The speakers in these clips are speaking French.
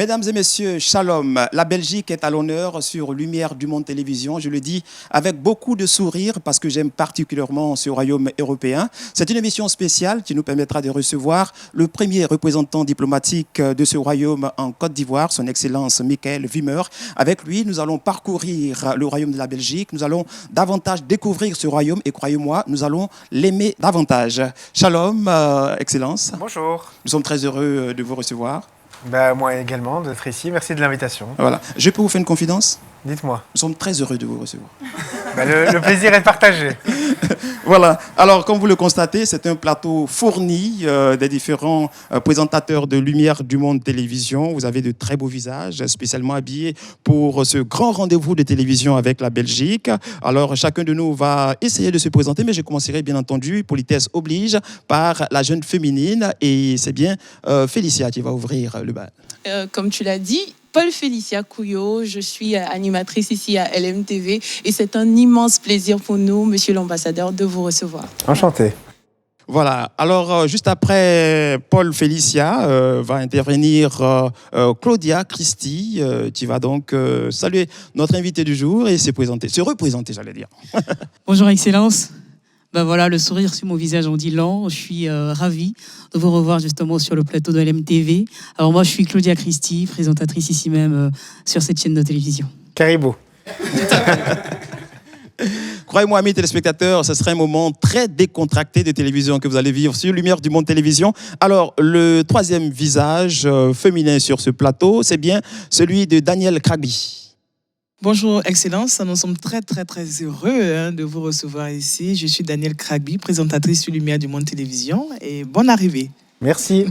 Mesdames et messieurs, shalom. La Belgique est à l'honneur sur Lumière du Monde Télévision. Je le dis avec beaucoup de sourire parce que j'aime particulièrement ce royaume européen. C'est une émission spéciale qui nous permettra de recevoir le premier représentant diplomatique de ce royaume en Côte d'Ivoire, son Excellence Michael Wimmer. Avec lui, nous allons parcourir le royaume de la Belgique. Nous allons davantage découvrir ce royaume et croyez-moi, nous allons l'aimer davantage. Shalom, Excellence. Bonjour. Nous sommes très heureux de vous recevoir. Moi également d'être ici. Merci de l'invitation. Voilà. Je peux vous faire une confidence ? Dites-moi. Nous sommes très heureux de vous recevoir. Le plaisir est partagé. Voilà. Alors, comme vous le constatez, c'est un plateau fourni des différents présentateurs de Lumière du Monde Télévision. Vous avez de très beaux visages, spécialement habillés pour ce grand rendez-vous de télévision avec la Belgique. Alors, chacun de nous va essayer de se présenter, mais je commencerai bien entendu, politesse oblige, par la jeune féminine. Et c'est bien Félicia qui va ouvrir le bal. Comme tu l'as dit, Paul Félicia Couillot, je suis animatrice ici à LMTV et c'est un immense plaisir pour nous, monsieur l'ambassadeur, de vous recevoir. Enchanté. Voilà, alors juste après Paul Félicia va intervenir Claudia Christie qui va donc saluer notre invité du jour et se représenter j'allais dire. Bonjour Excellence. Voilà, le sourire sur mon visage en dit long. Je suis ravie de vous revoir justement sur le plateau de LMTV. Alors moi, je suis Claudia Christie, présentatrice ici même sur cette chaîne de télévision. Caribou. Croyez-moi, amis téléspectateurs, ce serait un moment très décontracté de télévision que vous allez vivre sur Lumière du Monde Télévision. Alors, le troisième visage féminin sur ce plateau, c'est bien celui de Daniel Kragby. Bonjour Excellence, nous sommes très heureux de vous recevoir ici. Je suis Daniel Kragby, présentatrice sur Lumière du Monde Télévision et bonne arrivée. Merci.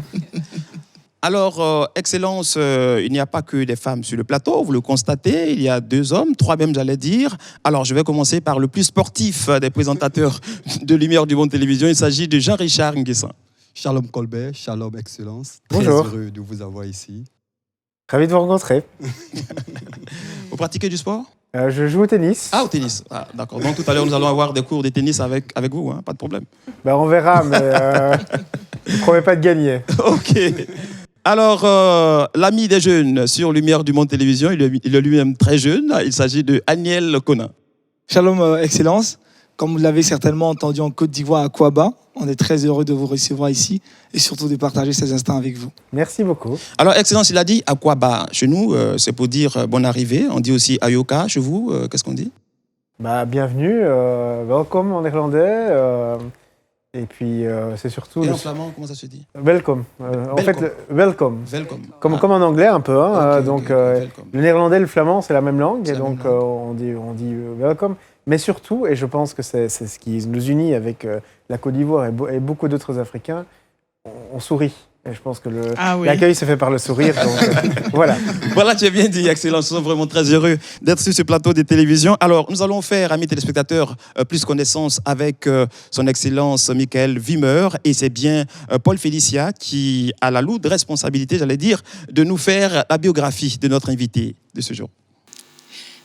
Alors, Excellence, il n'y a pas que des femmes sur le plateau, vous le constatez, il y a 2 hommes, 3 même j'allais dire. Alors, je vais commencer par le plus sportif des présentateurs de Lumière du Monde Télévision, il s'agit de Jean-Richard Nguessan. Shalom Colbert, shalom Excellence, Bonjour. Très heureux de vous avoir ici. Ravi de vous rencontrer. Vous pratiquez du sport ? Je joue au tennis. Ah, au tennis. Ah, d'accord. Donc, tout à l'heure, nous allons avoir des cours de tennis avec vous, hein, pas de problème. On verra, mais je ne promets pas de gagner. OK. Alors, l'ami des jeunes sur Lumière du Monde Télévision, il est lui-même très jeune. Il s'agit de Aniel Conan. Shalom Excellence. Comme vous l'avez certainement entendu en Côte d'Ivoire à Kouaba, on est très heureux de vous recevoir ici et surtout de partager ces instants avec vous. Merci beaucoup. Alors, Excellence, il a dit à Kouaba. Chez nous, c'est pour dire bonne arrivée. On dit aussi Ayoka. Chez vous, qu'est-ce qu'on dit ? Bienvenue, welcome en néerlandais. Et puis, c'est surtout... Et en flamand, comment ça se dit ? Welcome. En fait, welcome. Welcome. Comme en anglais un peu. Hein, Okay, donc, welcome. le néerlandais et le flamand, c'est la même langue. C'est Et la donc, même langue. on dit welcome. Mais surtout, et je pense que c'est ce qui nous unit avec la Côte d'Ivoire et beaucoup d'autres Africains, on sourit. Et je pense que l'accueil se fait par le sourire. Donc, voilà. Voilà, tu as bien dit, Excellence. Nous sommes vraiment très heureux d'être sur ce plateau de télévision. Alors, nous allons faire, amis téléspectateurs, plus connaissance avec son Excellence Michael Wimmer. Et c'est bien Paul Félicia qui a la lourde responsabilité, j'allais dire, de nous faire la biographie de notre invité de ce jour.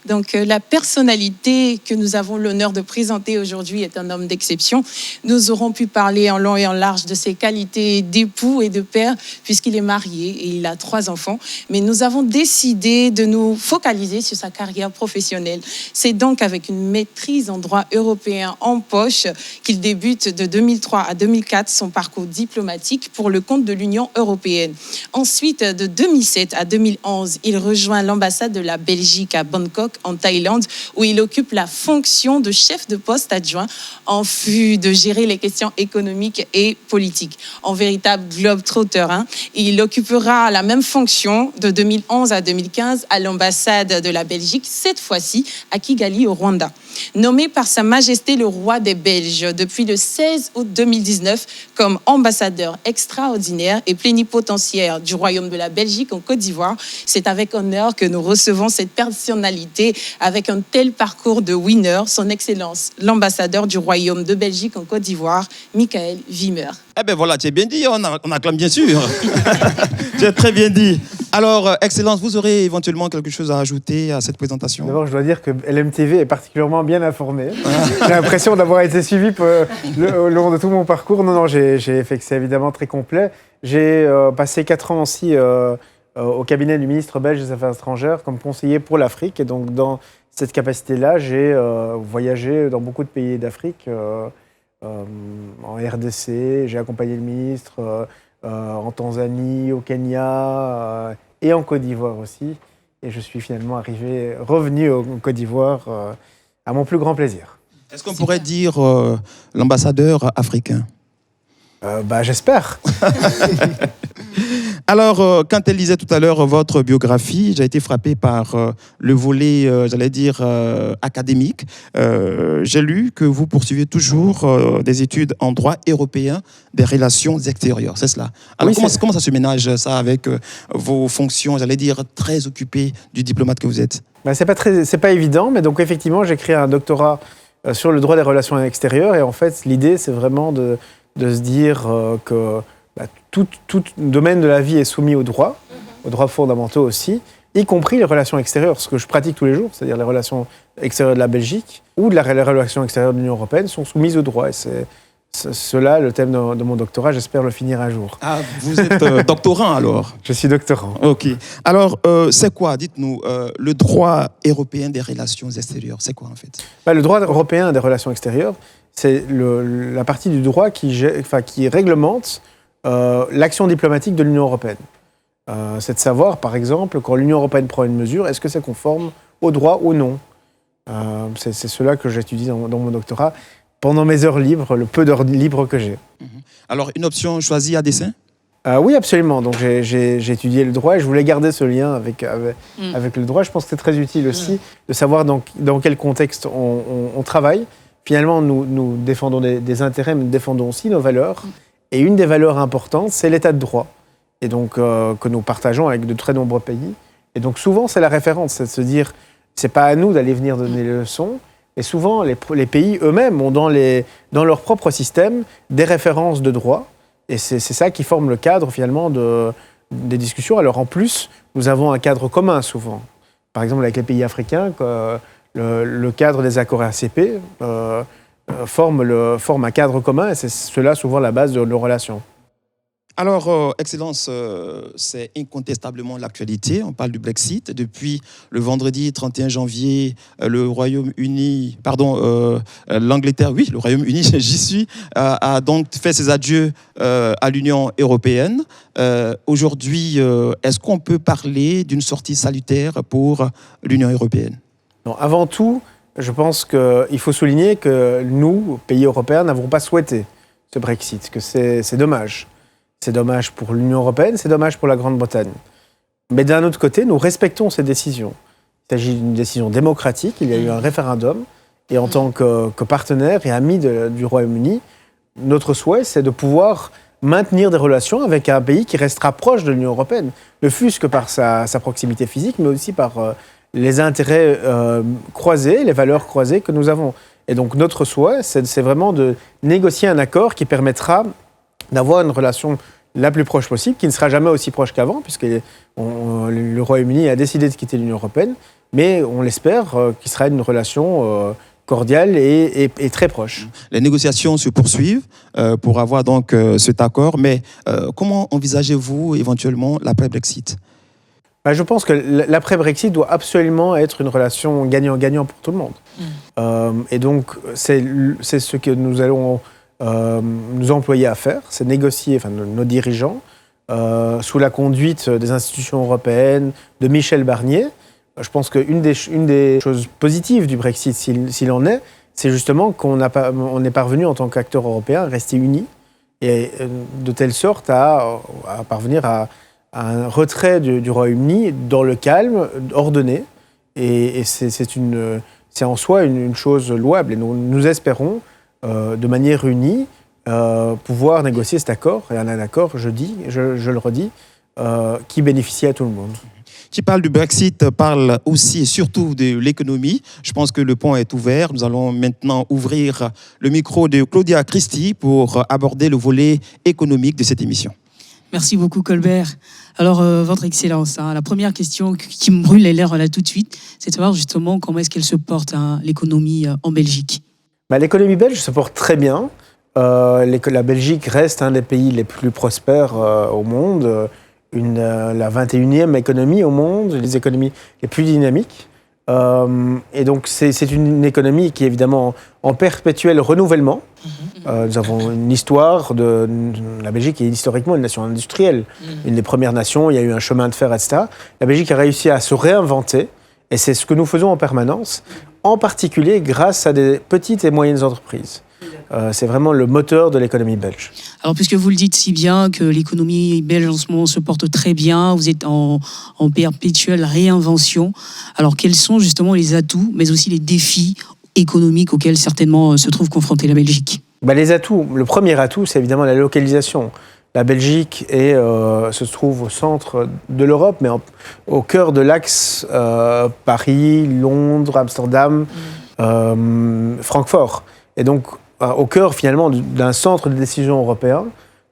Donc, la personnalité que nous avons l'honneur de présenter aujourd'hui est un homme d'exception. Nous aurons pu parler en long et en large de ses qualités d'époux et de père, puisqu'il est marié et il a 3 enfants. Mais nous avons décidé de nous focaliser sur sa carrière professionnelle. C'est donc avec une maîtrise en droit européen en poche qu'il débute de 2003 à 2004 son parcours diplomatique pour le compte de l'Union européenne. Ensuite, de 2007 à 2011, il rejoint l'ambassade de la Belgique à Bangkok, en Thaïlande, où il occupe la fonction de chef de poste adjoint en vue de gérer les questions économiques et politiques. En véritable globe-trotter, il occupera la même fonction de 2011 à 2015 à l'ambassade de la Belgique, cette fois-ci à Kigali, au Rwanda. Nommé par Sa Majesté le Roi des Belges depuis le 16 août 2019 comme ambassadeur extraordinaire et plénipotentiaire du Royaume de la Belgique en Côte d'Ivoire, c'est avec honneur que nous recevons cette personnalité avec un tel parcours de winner, son Excellence, l'ambassadeur du Royaume de Belgique en Côte d'Ivoire, Michael Wimmer. Eh bien voilà, tu as bien dit, on acclame bien sûr. Tu as très bien dit. Alors, Excellence, vous aurez éventuellement quelque chose à ajouter à cette présentation ? D'abord, je dois dire que LMTV est particulièrement bien informé. J'ai l'impression d'avoir été suivi au long de tout mon parcours. Non, c'est évidemment très complet. J'ai passé 4 ans aussi au cabinet du ministre belge des Affaires étrangères comme conseiller pour l'Afrique. Et donc, dans cette capacité-là, j'ai voyagé dans beaucoup de pays d'Afrique, en RDC, j'ai accompagné le ministre en Tanzanie, au Kenya et en Côte d'Ivoire aussi. Et je suis finalement revenu en Côte d'Ivoire à mon plus grand plaisir. Est-ce qu'on pourrait dire l'ambassadeur africain ? J'espère. Alors, quand elle lisait tout à l'heure votre biographie, j'ai été frappé par le volet, académique. J'ai lu que vous poursuivez toujours des études en droit européen des relations extérieures, c'est cela. Alors, oui, comment ça se ménage, ça, avec vos fonctions, très occupées du diplomate que vous êtes ? C'est pas évident, mais donc effectivement, j'ai créé un doctorat sur le droit des relations extérieures. Et en fait, l'idée, c'est vraiment de se dire que tout domaine de la vie est soumis aux droits fondamentaux aussi, y compris les relations extérieures, ce que je pratique tous les jours, c'est-à-dire les relations extérieures de la Belgique ou les relations extérieures de l'Union européenne sont soumises aux droits. Et c'est cela le thème de mon doctorat, j'espère le finir un jour. Ah, vous êtes doctorant alors ? Je suis doctorant. Ok. Alors, c'est quoi, dites-nous, le droit européen des relations extérieures, c'est quoi en fait ? Le droit européen des relations extérieures, c'est la partie du droit qui réglemente l'action diplomatique de l'Union européenne. C'est de savoir, par exemple, quand l'Union européenne prend une mesure, est-ce que c'est conforme au droit ou non ? C'est cela que j'étudie dans mon doctorat, pendant mes heures libres, le peu d'heures libres que j'ai. Alors, une option choisie à dessein ? Oui, absolument. Donc, j'ai étudié le droit et je voulais garder ce lien avec le droit. Je pense que c'est très utile aussi de savoir dans quel contexte on travaille. Finalement, nous défendons des intérêts, mais nous défendons aussi nos valeurs. Et une des valeurs importantes, c'est l'état de droit. Et donc, que nous partageons avec de très nombreux pays. Et donc, souvent, c'est la référence. C'est de se dire, c'est pas à nous d'aller venir donner les leçons. Et souvent, les pays eux-mêmes ont dans leur propre système des références de droit. Et c'est ça qui forme le cadre, finalement, des discussions. Alors, en plus, nous avons un cadre commun, souvent. Par exemple, avec les pays africains, le cadre des accords RCP forme un cadre commun, et c'est cela, souvent, la base de nos relations. Alors, Excellence, c'est incontestablement l'actualité. On parle du Brexit. Depuis le vendredi 31 janvier, l'Angleterre, oui, le Royaume-Uni, j'y suis, a donc fait ses adieux à l'Union européenne. Aujourd'hui, est-ce qu'on peut parler d'une sortie salutaire pour l'Union européenne ? Non, avant tout, je pense qu'il faut souligner que nous, pays européens, n'avons pas souhaité ce Brexit, que c'est dommage. C'est dommage pour l'Union européenne, c'est dommage pour la Grande-Bretagne. Mais d'un autre côté, nous respectons ces décisions. Il s'agit d'une décision démocratique, il y a eu un référendum, et en tant que partenaire et ami du Royaume-Uni, notre souhait, c'est de pouvoir maintenir des relations avec un pays qui restera proche de l'Union européenne, ne fût-ce que par sa proximité physique, mais aussi par les intérêts croisés, les valeurs croisées que nous avons. Et donc notre souhait, c'est vraiment de négocier un accord qui permettra d'avoir une relation la plus proche possible, qui ne sera jamais aussi proche qu'avant, puisque le Royaume-Uni a décidé de quitter l'Union européenne, mais on l'espère qu'il sera une relation cordiale et très proche. Les négociations se poursuivent pour avoir donc cet accord, mais comment envisagez-vous éventuellement l'après-Brexit ? Je pense que l'après-Brexit doit absolument être une relation gagnant-gagnant pour tout le monde. Et donc, c'est ce que nous allons nous employer à faire, c'est négocier, nos dirigeants, sous la conduite des institutions européennes, de Michel Barnier. Je pense qu'une des choses positives du Brexit, s'il en est, c'est justement qu'on est parvenu en tant qu'acteur européen à rester unis, et de telle sorte à parvenir à un retrait du Royaume-Uni dans le calme, ordonné. Et c'est en soi une chose louable. Et nous espérons, de manière unie, pouvoir négocier cet accord. Et un accord, je le redis, qui bénéficie à tout le monde. Qui parle du Brexit parle aussi et surtout de l'économie. Je pense que le pont est ouvert. Nous allons maintenant ouvrir le micro de Claudia Christie pour aborder le volet économique de cette émission. Merci beaucoup, Colbert. Alors, Votre Excellence, la première question qui me brûle les lèvres là tout de suite, c'est de savoir justement comment est-ce qu'elle se porte, l'économie en Belgique. L'économie belge se porte très bien. La Belgique reste un des pays les plus prospères au monde. la 21e économie au monde, les économies les plus dynamiques. Et donc, c'est une économie qui est évidemment en perpétuel renouvellement. Nous avons une histoire la Belgique est historiquement une nation industrielle. Une des premières nations, il y a eu un chemin de fer, etc. La Belgique a réussi à se réinventer, et c'est ce que nous faisons en permanence, en particulier grâce à des petites et moyennes entreprises. C'est vraiment le moteur de l'économie belge. Alors, puisque vous le dites si bien que l'économie belge en ce moment se porte très bien, vous êtes en perpétuelle réinvention. Alors, quels sont justement les atouts, mais aussi les défis économiques auxquels certainement se trouve confrontée la Belgique? Les atouts, le premier atout, c'est évidemment la localisation. La Belgique se trouve au centre de l'Europe, mais au cœur de l'axe Paris, Londres, Amsterdam, Francfort. Et donc, au cœur finalement d'un centre de décision européen.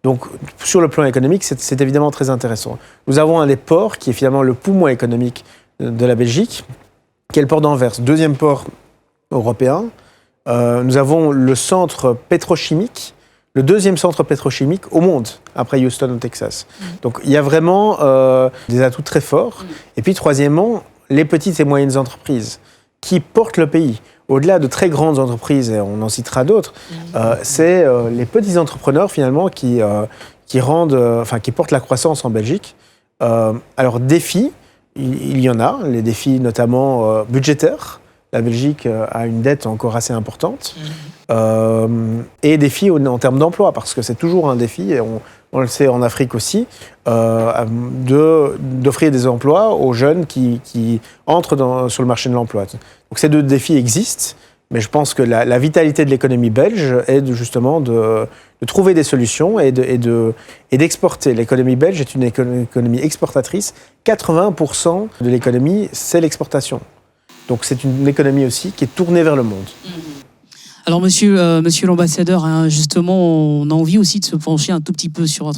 Donc, sur le plan économique, c'est évidemment très intéressant. Nous avons un des ports qui est finalement le poumon économique de la Belgique, qui est le port d'Anvers, deuxième port européen. Nous avons le centre pétrochimique, le deuxième centre pétrochimique au monde, après Houston au Texas. Donc, il y a vraiment des atouts très forts. Et puis, troisièmement, les petites et moyennes entreprises qui portent le pays. Au-delà de très grandes entreprises, et on en citera d'autres, c'est les petits entrepreneurs finalement qui portent la croissance en Belgique. Alors défis, il y en a, les défis notamment budgétaires. La Belgique a une dette encore assez importante. Et défis en termes d'emploi, parce que c'est toujours un défi, et on le sait en Afrique aussi, d'offrir des emplois aux jeunes qui entrent sur le marché de l'emploi. Donc ces deux défis existent, mais je pense que la vitalité de l'économie belge est justement de trouver des solutions et d'exporter. L'économie belge est une économie exportatrice. 80% de l'économie, c'est l'exportation. Donc c'est une économie aussi qui est tournée vers le monde. Alors, monsieur l'ambassadeur, hein, justement, on a envie aussi de se pencher un tout petit peu sur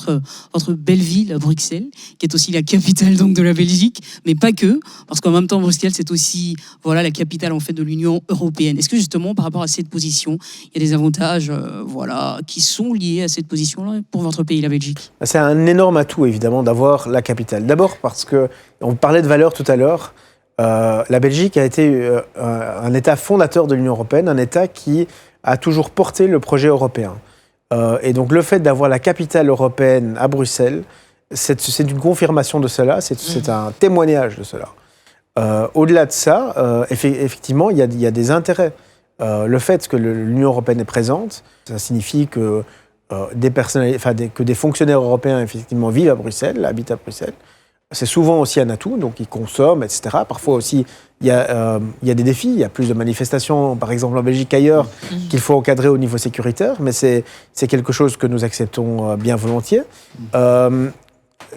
votre belle ville, Bruxelles, qui est aussi la capitale donc de la Belgique, mais pas que, parce qu'en même temps, Bruxelles, c'est aussi la capitale en fait de l'Union européenne. Est-ce que justement, par rapport à cette position, il y a des avantages qui sont liés à cette position-là pour votre pays, la Belgique? C'est un énorme atout, évidemment, d'avoir la capitale. D'abord parce qu'on parlait de valeurs tout à l'heure. La Belgique a été un État fondateur de l'Union européenne, un État qui a toujours porté le projet européen. Et donc le fait d'avoir la capitale européenne à Bruxelles, c'est une confirmation de cela, c'est un témoignage de cela. Au-delà de ça, effectivement, il y a des intérêts. Le fait que l'Union européenne est présente, ça signifie que des fonctionnaires européens effectivement vivent à Bruxelles, habitent à Bruxelles. C'est souvent aussi un atout, donc ils consomment, etc. Parfois aussi, il y a des défis, il y a plus de manifestations, par exemple en Belgique qu'ailleurs, qu'il faut encadrer au niveau sécuritaire, mais c'est quelque chose que nous acceptons bien volontiers.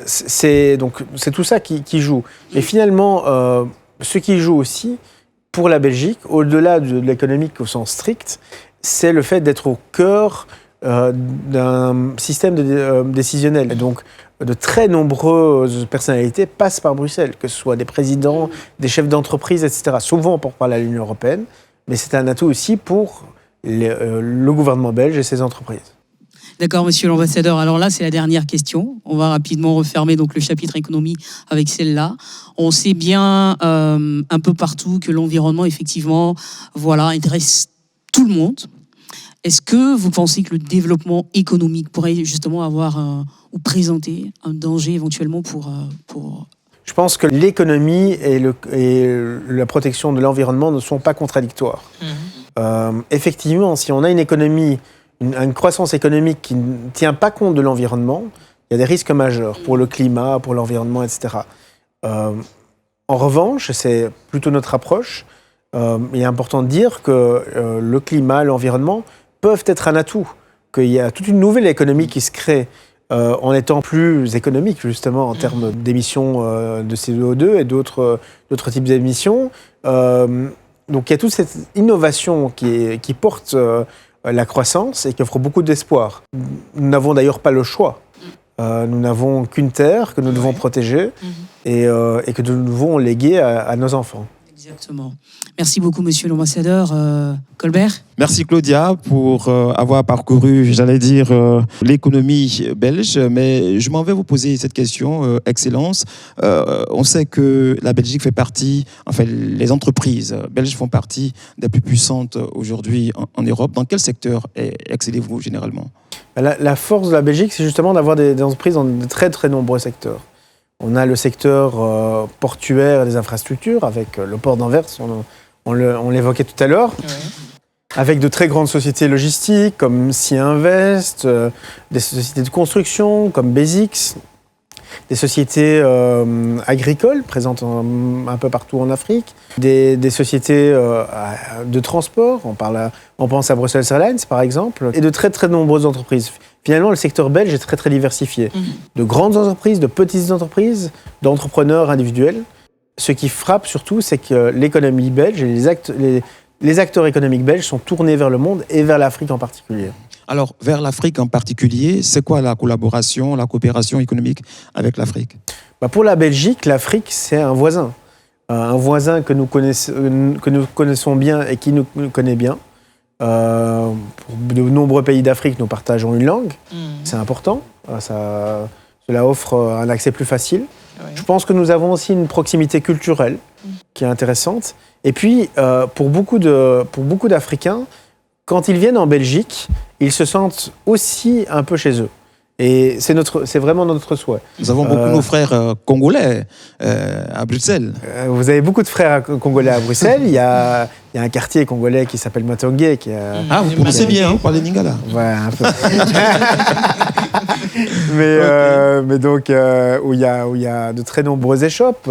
C'est tout ça qui joue. Et finalement, ce qui joue aussi, pour la Belgique, au-delà de l'économique au sens strict, c'est le fait d'être au cœur d'un système décisionnel. Et donc, de très nombreuses personnalités passent par Bruxelles, que ce soit des présidents, des chefs d'entreprise, etc. Souvent pour parler à l'Union européenne, mais c'est un atout aussi pour le gouvernement belge et ses entreprises. D'accord, monsieur l'ambassadeur. Alors là, c'est la dernière question. On va rapidement refermer donc le chapitre économie avec celle-là. On sait bien un peu partout que l'environnement, effectivement, intéresse tout le monde. Est-ce que vous pensez que le développement économique pourrait justement avoir ou présenter un danger éventuellement pour... Je pense que l'économie et la protection de l'environnement ne sont pas contradictoires. Effectivement, si on a une économie, une croissance économique qui ne tient pas compte de l'environnement, il y a des risques majeurs pour le climat, pour l'environnement, etc. En revanche, c'est plutôt notre approche, il est important de dire que le climat, l'environnement peuvent être un atout, qu'il y a toute une nouvelle économie qui se crée en étant plus économique, justement, en termes d'émissions de CO2 et d'autres types d'émissions. Donc il y a toute cette innovation qui porte la croissance et qui offre beaucoup d'espoir. Nous n'avons d'ailleurs pas le choix. Nous n'avons qu'une terre que nous devons protéger et que nous devons léguer à nos enfants. Exactement. Merci beaucoup, monsieur l'ambassadeur Colbert. Merci Claudia pour avoir parcouru, j'allais dire, l'économie belge. Mais je m'en vais vous poser cette question, Excellence. On sait que la Belgique fait partie, enfin les entreprises belges font partie des plus puissantes aujourd'hui en Europe. Dans quel secteur excellez-vous généralement ? La force de la Belgique, c'est justement d'avoir des entreprises dans de très très nombreux secteurs. On a le secteur portuaire et des infrastructures, avec le port d'Anvers, on l'évoquait tout à l'heure, avec de très grandes sociétés logistiques comme Siinvest, des sociétés de construction comme Basics, des sociétés agricoles présentes un peu partout en Afrique, des sociétés de transport, on pense à Brussels Airlines par exemple, et de très très nombreuses entreprises. Finalement, le secteur belge est très très diversifié. De grandes entreprises, de petites entreprises, d'entrepreneurs individuels. Ce qui frappe surtout, c'est que l'économie belge et les acteurs économiques belges sont tournés vers le monde et vers l'Afrique en particulier. Alors, vers l'Afrique en particulier, c'est quoi la collaboration, la coopération économique avec l'Afrique ? Pour la Belgique, l'Afrique, c'est un voisin. Un voisin que nous connaissons bien et qui nous connaît bien. Pour de nombreux pays d'Afrique, nous partageons une langue. C'est important. Cela offre un accès plus facile. Ouais. Je pense que nous avons aussi une proximité culturelle qui est intéressante. Et puis, pour beaucoup d'Africains, quand ils viennent en Belgique, ils se sentent aussi un peu chez eux. Et c'est vraiment notre souhait. Nous avons beaucoup nos frères congolais à Bruxelles. Vous avez beaucoup de frères congolais à Bruxelles. Il y a un quartier congolais qui s'appelle Matongé. Vous prononcez bien, vous parlez lingala. Ouais, un peu. Mais donc, où il y a de très nombreuses échoppes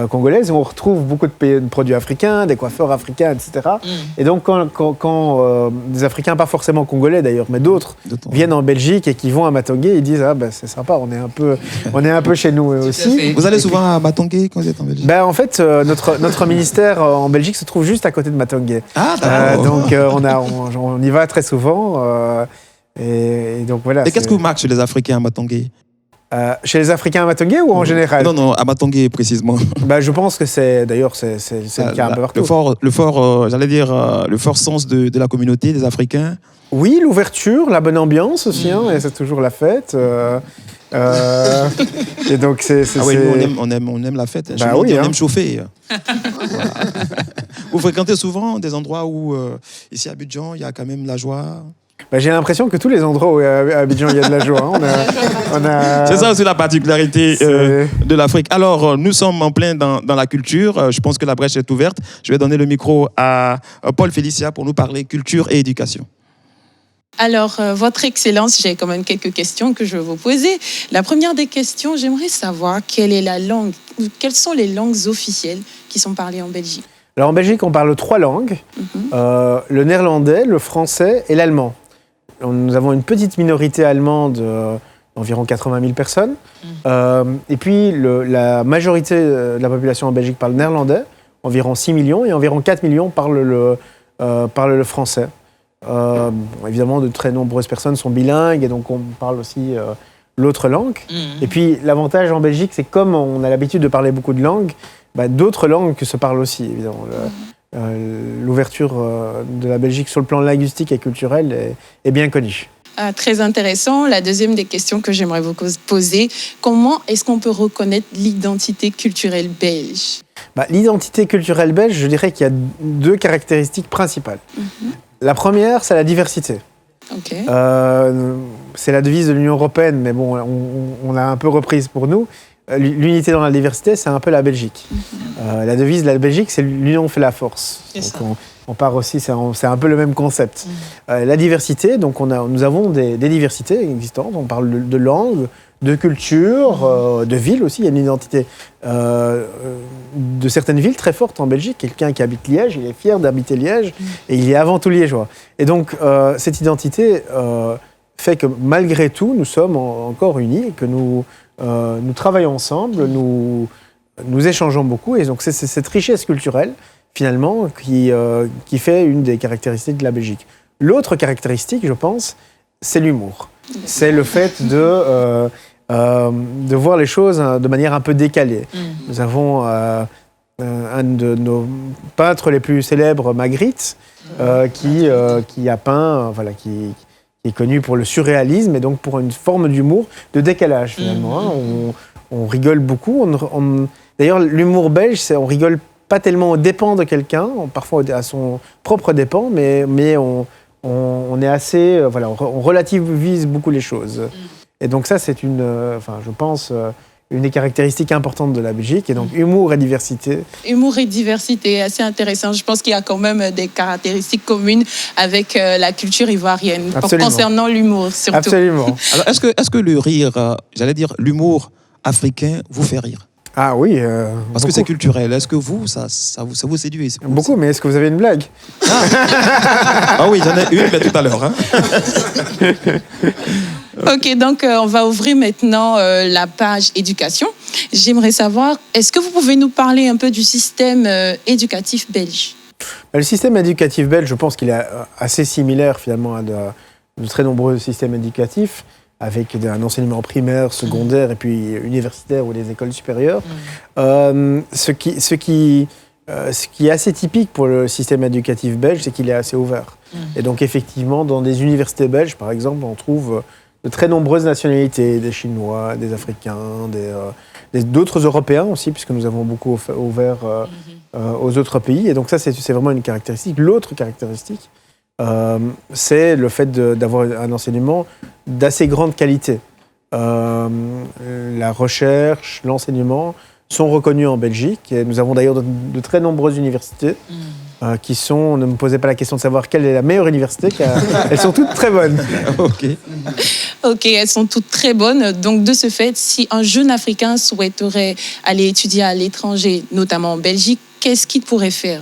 congolaises, où on retrouve beaucoup de produits africains, des coiffeurs africains, etc. Et donc, quand des Africains, pas forcément congolais d'ailleurs, mais d'autres viennent en Belgique et qui vont à Matongé, ils disent c'est sympa, on est un peu chez nous aussi. Vous allez souvent à Matongé quand vous êtes en Belgique ? En fait, notre ministère en Belgique se trouve juste à côté de Matongé. Ah, d'accord. Donc, on y va très souvent. Et donc voilà. Et qu'est-ce que vous marquez chez les Africains à Matongé ? Chez les Africains à Matongé ou en général ? Non, à Matongé précisément. Je pense que c'est le cas un peu partout. Le fort sens de la communauté des Africains. Oui, l'ouverture, la bonne ambiance aussi, et c'est toujours la fête. Et donc nous, on aime la fête. On aime chauffer. Vous fréquentez souvent des endroits où, ici à Abidjan, il y a quand même la joie ? J'ai l'impression que tous les endroits où à Abidjan il y a de la joie. C'est ça aussi la particularité de l'Afrique. Alors, nous sommes en plein dans la culture. Je pense que la brèche est ouverte. Je vais donner le micro à Paul Félicia pour nous parler culture et éducation. Alors, Votre Excellence, j'ai quand même quelques questions que je vais vous poser. La première des questions, j'aimerais savoir quelle est la langue, ou quelles sont les langues officielles qui sont parlées en Belgique. Alors, en Belgique, on parle 3 langues. Le néerlandais, le français et l'allemand. Nous avons une petite minorité allemande d'environ 80 000 personnes. Et puis, la majorité de la population en Belgique parle néerlandais, environ 6 millions, et environ 4 millions parlent le français. Évidemment, de très nombreuses personnes sont bilingues, et donc on parle aussi l'autre langue. Et puis, l'avantage en Belgique, c'est que comme on a l'habitude de parler beaucoup de langues, d'autres langues se parlent aussi, évidemment. L'ouverture de la Belgique sur le plan linguistique et culturel est bien connue. Très intéressant. La deuxième des questions que j'aimerais vous poser, comment est-ce qu'on peut reconnaître l'identité culturelle belge ? L'identité culturelle belge, je dirais qu'il y a 2 caractéristiques principales. La première, c'est la diversité. Okay. C'est la devise de l'Union européenne, mais bon, on l'a un peu reprise pour nous. L'unité dans la diversité, c'est un peu la Belgique. La devise de la Belgique, c'est l'union fait la force. Donc on part aussi, c'est un peu le même concept. La diversité, donc nous avons des diversités existantes. On parle de langue, de culture, de ville aussi. Il y a une identité de certaines villes très forte en Belgique. Quelqu'un qui habite Liège, il est fier d'habiter Liège et il est avant tout liégeois. Et donc, cette identité fait que malgré tout, nous sommes encore unis et que nous travaillons ensemble, nous échangeons beaucoup. Et donc, c'est cette richesse culturelle, finalement, qui fait une des caractéristiques de la Belgique. L'autre caractéristique, je pense, c'est l'humour. C'est le fait de voir les choses de manière un peu décalée. Nous avons un de nos peintres les plus célèbres, Magritte, qui a peint, qui est connu pour le surréalisme et donc pour une forme d'humour de décalage finalement. On rigole beaucoup. D'ailleurs, l'humour belge, on rigole pas tellement aux dépens de quelqu'un, parfois à son propre dépens, mais on est assez, on relativise beaucoup les choses. Et donc ça, c'est je pense, une des caractéristiques importantes de la Belgique. Et donc humour et diversité. Humour et diversité, assez intéressant. Je pense qu'il y a quand même des caractéristiques communes avec la culture ivoirienne, concernant l'humour surtout. Absolument. Alors, est-ce que le rire, j'allais dire l'humour africain, vous fait rire? Ah oui. Parce que c'est culturel. Est-ce que ça vous séduit? Beaucoup, mais est-ce que vous avez une blague? Ah oui, j'en ai une, mais tout à l'heure. Ok, donc on va ouvrir maintenant la page éducation. J'aimerais savoir, est-ce que vous pouvez nous parler un peu du système éducatif belge? Le système éducatif belge, je pense qu'il est assez similaire finalement à de très nombreux systèmes éducatifs, avec un enseignement primaire, secondaire et puis universitaire ou des écoles supérieures. Ce qui est assez typique pour le système éducatif belge, c'est qu'il est assez ouvert. Et donc effectivement, dans des universités belges, par exemple, on trouve de très nombreuses nationalités, des Chinois, des Africains, d'autres Européens aussi, puisque nous avons beaucoup ouvert aux autres pays. Et donc ça, c'est vraiment une caractéristique. L'autre caractéristique, c'est le fait d'avoir un enseignement d'assez grande qualité. La recherche, l'enseignement sont reconnus en Belgique. Et nous avons d'ailleurs de très nombreuses universités qui sont... Ne me posez pas la question de savoir quelle est la meilleure université, car elles sont toutes très bonnes. Ok, elles sont toutes très bonnes. Donc, de ce fait, si un jeune Africain souhaiterait aller étudier à l'étranger, notamment en Belgique, qu'est-ce qu'il pourrait faire?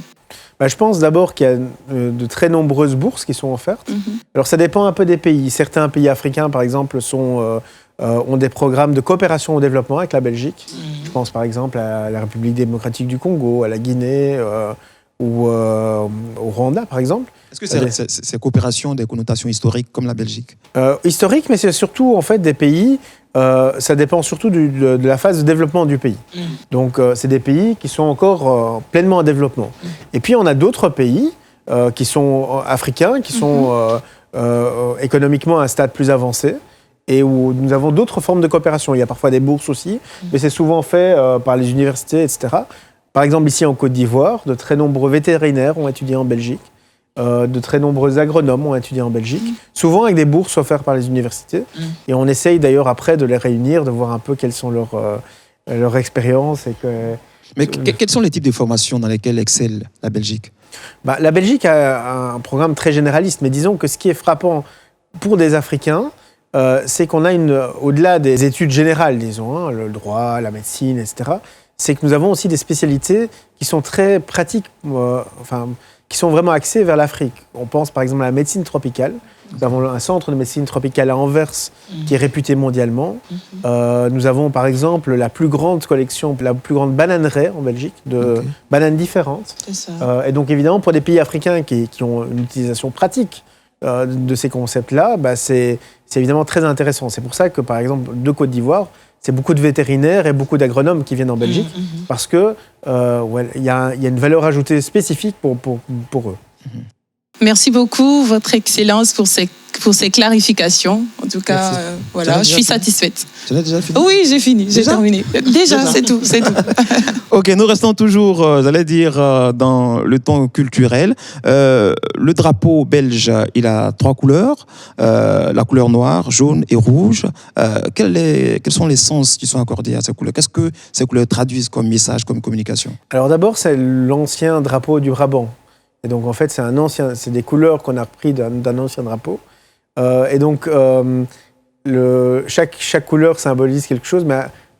Je pense d'abord qu'il y a de très nombreuses bourses qui sont offertes. Alors, ça dépend un peu des pays. Certains pays africains, par exemple, ont des programmes de coopération au développement avec la Belgique. Je pense, par exemple, à la République démocratique du Congo, à la Guinée ou au Rwanda, par exemple. Est-ce que ces coopérations ont des connotations historiques comme la Belgique? Historiques, mais c'est surtout, en fait, des pays... ça dépend surtout de la phase de développement du pays. Donc, c'est des pays qui sont encore pleinement en développement. Et puis, on a d'autres pays qui sont africains, qui sont économiquement à un stade plus avancé et où nous avons d'autres formes de coopération. Il y a parfois des bourses aussi, mais c'est souvent fait par les universités, etc. Par exemple, ici en Côte d'Ivoire, de très nombreux vétérinaires ont étudié en Belgique. De très nombreux agronomes ont étudié en Belgique, souvent avec des bourses offertes par les universités. Et on essaye d'ailleurs après de les réunir, de voir un peu quelles sont leurs expériences. Mais quels sont les types de formations dans lesquelles excelle la Belgique? La Belgique a un programme très généraliste, mais disons que ce qui est frappant pour des Africains, c'est qu'on a au-delà des études générales, disons, le droit, la médecine, etc., c'est que nous avons aussi des spécialités qui sont très pratiques, qui sont vraiment axés vers l'Afrique. On pense par exemple à la médecine tropicale. Nous avons un centre de médecine tropicale à Anvers qui est réputé mondialement. Nous avons par exemple la plus grande collection, la plus grande bananeraie en Belgique, de bananes différentes. Et donc évidemment pour des pays africains qui ont une utilisation pratique de ces concepts-là, c'est évidemment très intéressant. C'est pour ça que par exemple de Côte d'Ivoire, c'est beaucoup de vétérinaires et beaucoup d'agronomes qui viennent en Belgique parce que y a une valeur ajoutée spécifique pour eux. Merci beaucoup, Votre Excellence, pour ces clarifications. En tout cas, je suis satisfaite. Tu l'as déjà fini? Oui, j'ai fini, j'ai terminé. Déjà, c'est tout. Ok, nous restons toujours, dans le ton culturel. Le drapeau belge, il a 3 couleurs, la couleur noire, jaune et rouge. Quels sont les sens qui sont accordés à ces couleurs? Qu'est-ce que ces couleurs traduisent comme message, comme communication? Alors d'abord, c'est l'ancien drapeau du Brabant. Et donc en fait, c'est des couleurs qu'on a repris d'un ancien drapeau. Et donc chaque couleur symbolise quelque chose, mais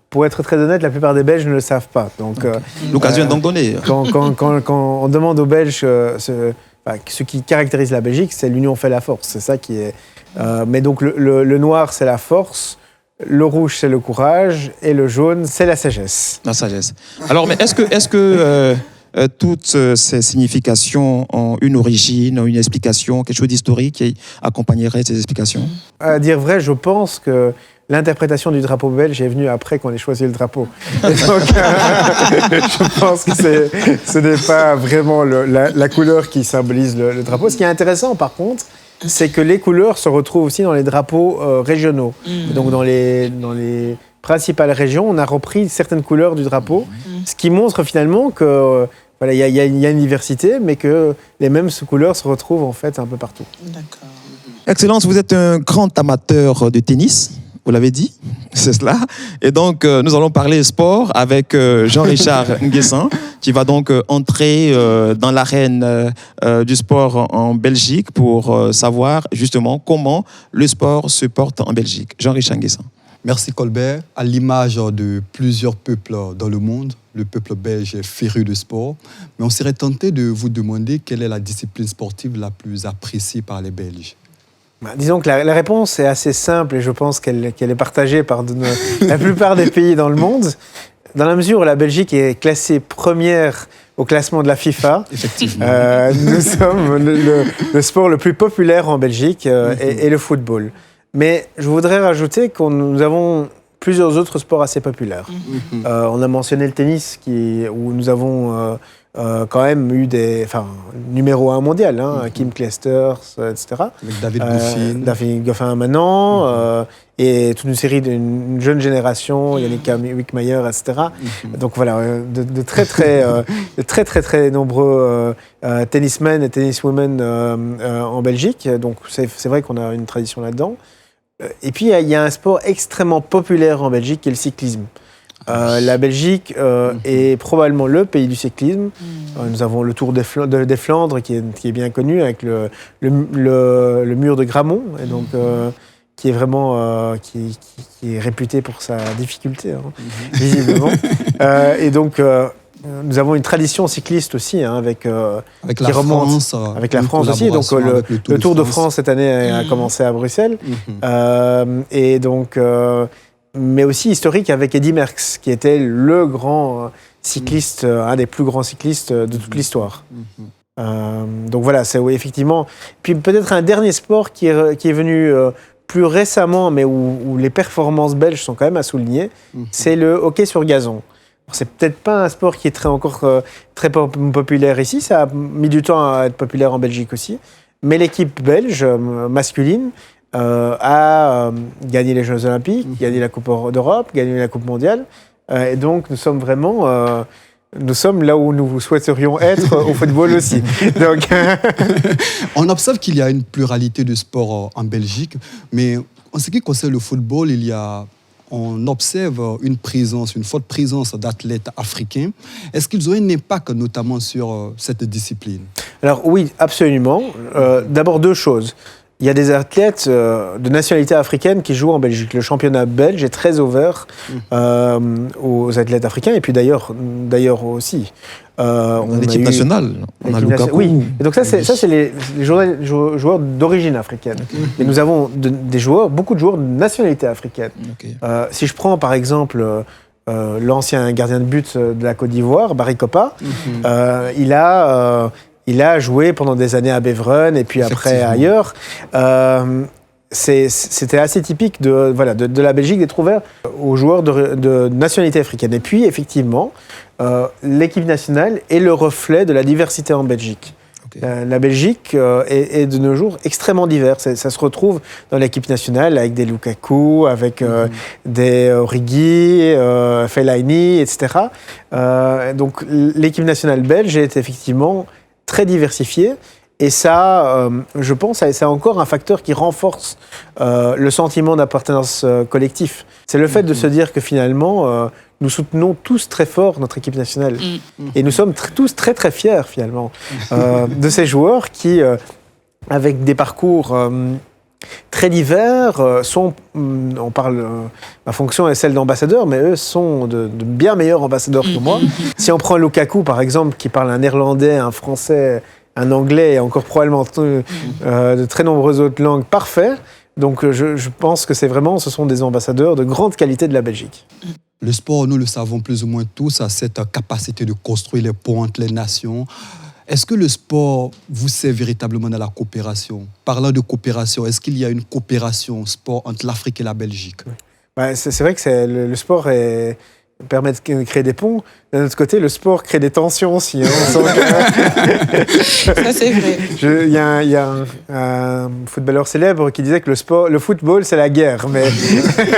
pour être très honnête, la plupart des Belges ne le savent pas. Donc l'occasion d'en donner. Quand on demande aux Belges ce qui caractérise la Belgique, c'est l'union fait la force. C'est ça qui est. Mais donc le noir, c'est la force. Le rouge, c'est le courage. Et le jaune, c'est la sagesse. La sagesse. Alors, mais est-ce que toutes ces significations ont une origine, ont une explication, quelque chose d'historique qui accompagnerait ces explications? À dire vrai, je pense que l'interprétation du drapeau belge est venue après qu'on ait choisi le drapeau. Et donc, je pense que ce n'est pas vraiment la couleur qui symbolise le drapeau. Ce qui est intéressant, par contre, c'est que les couleurs se retrouvent aussi dans les drapeaux régionaux. Et donc, dans les principales régions, on a repris certaines couleurs du drapeau, ce qui montre finalement que voilà, y a une diversité, mais que les mêmes couleurs se retrouvent en fait un peu partout. D'accord. Excellence, vous êtes un grand amateur de tennis, vous l'avez dit, c'est cela. Et donc, nous allons parler sport avec Jean-Richard Nguessan, qui va donc entrer dans l'arène du sport en Belgique pour savoir justement comment le sport se porte en Belgique. Jean-Richard Nguessan. Merci Colbert. À l'image de plusieurs peuples dans le monde, le peuple belge est féru de sport. Mais on serait tenté de vous demander quelle est la discipline sportive la plus appréciée par les Belges. Disons que la réponse est assez simple et je pense qu'elle est partagée par la plupart des pays dans le monde. Dans la mesure où la Belgique est classée première au classement de la FIFA, effectivement, nous sommes le sport le plus populaire en Belgique et le football. Mais je voudrais rajouter que nous avons plusieurs autres sports assez populaires. On a mentionné le tennis, où nous avons quand même eu numéro 1 mondial, Kim Clijsters, etc. Avec David Goffin. David Goffin maintenant, et toute une série d'une jeune génération, Yannick Wickmayer, etc. Donc voilà, de très nombreux tennismen et tenniswomen en Belgique. Donc c'est vrai qu'on a une tradition là-dedans. Et puis il y a un sport extrêmement populaire en Belgique qui est le cyclisme. La Belgique est probablement le pays du cyclisme. Nous avons le Tour des Flandres qui est bien connu avec le mur de Grammont, et donc qui est vraiment qui est réputé pour sa difficulté, visiblement. Et donc nous avons une tradition cycliste aussi, avec la France, avec la France aussi. Donc le Tour de France cette année a commencé à Bruxelles, et donc. Mais aussi historique avec Eddy Merckx, qui était le grand cycliste, un des plus grands cyclistes de toute l'histoire. Donc voilà, c'est effectivement. Puis peut-être un dernier sport qui est venu plus récemment, mais où les performances belges sont quand même à souligner, c'est le hockey sur gazon. C'est peut-être pas un sport qui est encore très populaire ici, ça a mis du temps à être populaire en Belgique aussi, mais l'équipe belge masculine a gagné les Jeux Olympiques, gagné la Coupe d'Europe, gagné la Coupe mondiale. Et donc, nous sommes vraiment là où nous souhaiterions être au football aussi. Donc, on observe qu'il y a une pluralité de sports en Belgique, mais en ce qui concerne le football, on observe une forte présence d'athlètes africains. Est-ce qu'ils ont un impact notamment sur cette discipline? Alors oui, absolument. D'abord deux choses. Il y a des athlètes de nationalité africaine qui jouent en Belgique. Le championnat belge est très ouvert aux athlètes africains. Et puis d'ailleurs aussi. L'équipe nationale, on a Lukaku. Oui, et donc ça c'est les joueurs d'origine africaine. Et nous avons beaucoup de joueurs de nationalité africaine. Si je prends par exemple l'ancien gardien de but de la Côte d'Ivoire, Barry Kopa, il a joué pendant des années à Beveren et puis après ailleurs. C'était assez typique de la Belgique d'être ouvert aux joueurs de nationalité africaine. Et puis, effectivement, l'équipe nationale est le reflet de la diversité en Belgique. La Belgique est de nos jours extrêmement diverse. Ça se retrouve dans l'équipe nationale avec des Lukaku, avec des Origi, Fellaini, etc. Donc, l'équipe nationale belge est effectivement très diversifiée. Et ça, je pense, c'est encore un facteur qui renforce le sentiment d'appartenance collectif. C'est le fait de se dire que finalement, nous soutenons tous très fort notre équipe nationale. Et nous sommes tous très très fiers finalement de ces joueurs qui, avec des parcours très divers, on parle, ma fonction est celle d'ambassadeur, mais eux sont de bien meilleurs ambassadeurs que moi. Si on prend Lukaku par exemple, qui parle un néerlandais, un français, un anglais et encore probablement de très nombreuses autres langues parfaits. Donc je pense que ce sont des ambassadeurs de grande qualité de la Belgique. Le sport, nous le savons plus ou moins tous, a cette capacité de construire les ponts entre les nations. Est-ce que le sport vous sert véritablement dans la coopération? Parlant de coopération, est-ce qu'il y a une coopération sport entre l'Afrique et la Belgique? C'est vrai que le sport permet de créer des ponts. D'un autre côté, le sport crée des tensions aussi. Hein, ça, c'est vrai. Il y a un footballeur célèbre qui disait que le football, c'est la guerre. Mais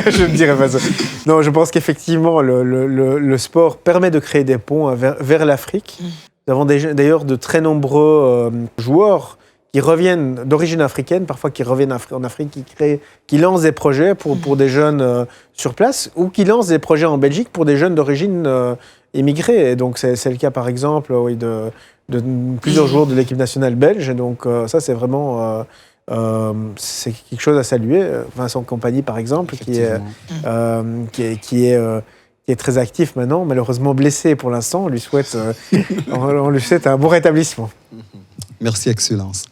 je ne dirais pas ça. Non, je pense qu'effectivement, le sport permet de créer des ponts vers l'Afrique. Nous avons d'ailleurs de très nombreux joueurs qui reviennent d'origine africaine, parfois qui reviennent en Afrique, qui lancent des projets pour des jeunes sur place, ou qui lancent des projets en Belgique pour des jeunes d'origine immigrée. Et donc c'est le cas par exemple de plusieurs joueurs de l'équipe nationale belge. Et donc ça c'est vraiment c'est quelque chose à saluer. Vincent Kompany par exemple, qui est très actif maintenant, malheureusement blessé pour l'instant. On lui souhaite un bon rétablissement. Merci, Excellence.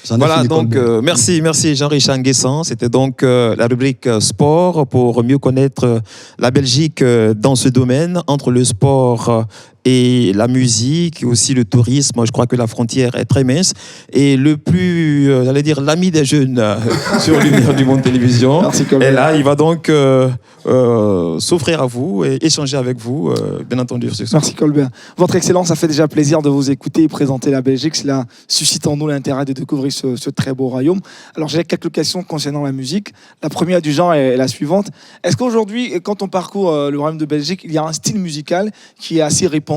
Voilà, donc merci Jean-Richard Nguessan. C'était donc la rubrique sport pour mieux connaître la Belgique dans ce domaine, entre le sport et la musique, et aussi le tourisme. Je crois que la frontière est très mince. Et le plus, j'allais dire, l'ami des jeunes sur Lumière du Monde Télévision. Merci, et là, il va donc s'offrir à vous et échanger avec vous, bien entendu. Merci Colbert. Votre Excellence, ça fait déjà plaisir de vous écouter et présenter la Belgique. Cela suscite en nous l'intérêt de découvrir ce très beau royaume. Alors j'ai quelques questions concernant la musique. La première du genre est la suivante. Est-ce qu'aujourd'hui, quand on parcourt le royaume de Belgique, il y a un style musical qui est assez répandu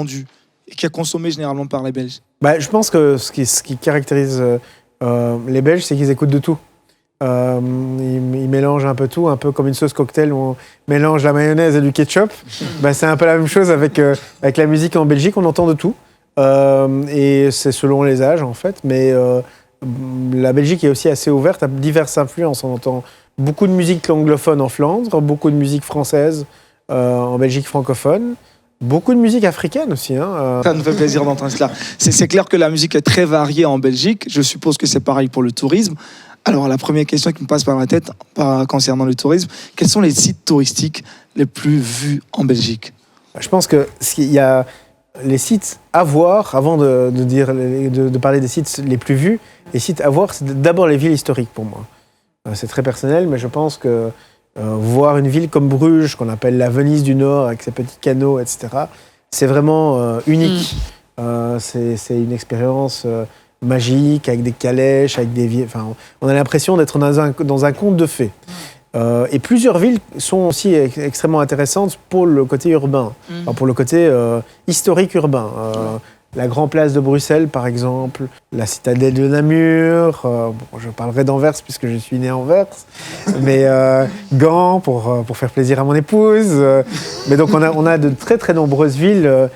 et qui est consommé généralement par les Belges? Je pense que ce qui caractérise les Belges, c'est qu'ils écoutent de tout. Ils mélangent un peu tout, un peu comme une sauce cocktail où on mélange la mayonnaise et du ketchup. C'est un peu la même chose avec la musique en Belgique, on entend de tout. Et c'est selon les âges en fait, mais la Belgique est aussi assez ouverte à diverses influences. On entend beaucoup de musique anglophone en Flandre, beaucoup de musique française en Belgique francophone. Beaucoup de musique africaine aussi. Ça nous fait plaisir d'entendre cela. C'est clair que la musique est très variée en Belgique. Je suppose que c'est pareil pour le tourisme. Alors, la première question qui me passe par la tête concernant le tourisme, quels sont les sites touristiques les plus vus en Belgique? Je pense qu'il y a les sites à voir, avant de parler des sites les plus vus, les sites à voir, c'est d'abord les villes historiques pour moi. C'est très personnel, mais je pense que voir une ville comme Bruges, qu'on appelle la Venise du Nord, avec ses petits canaux, etc., c'est vraiment unique. C'est une expérience magique, avec des calèches, avec des... on a l'impression d'être dans un conte de fées. Et plusieurs villes sont aussi extrêmement intéressantes pour le côté urbain, pour le côté historique urbain. La Grande Place de Bruxelles, par exemple, la citadelle de Namur, je parlerai d'Anvers puisque je suis né à Anvers, mais Gand pour faire plaisir à mon épouse. Mais donc on a de très très nombreuses villes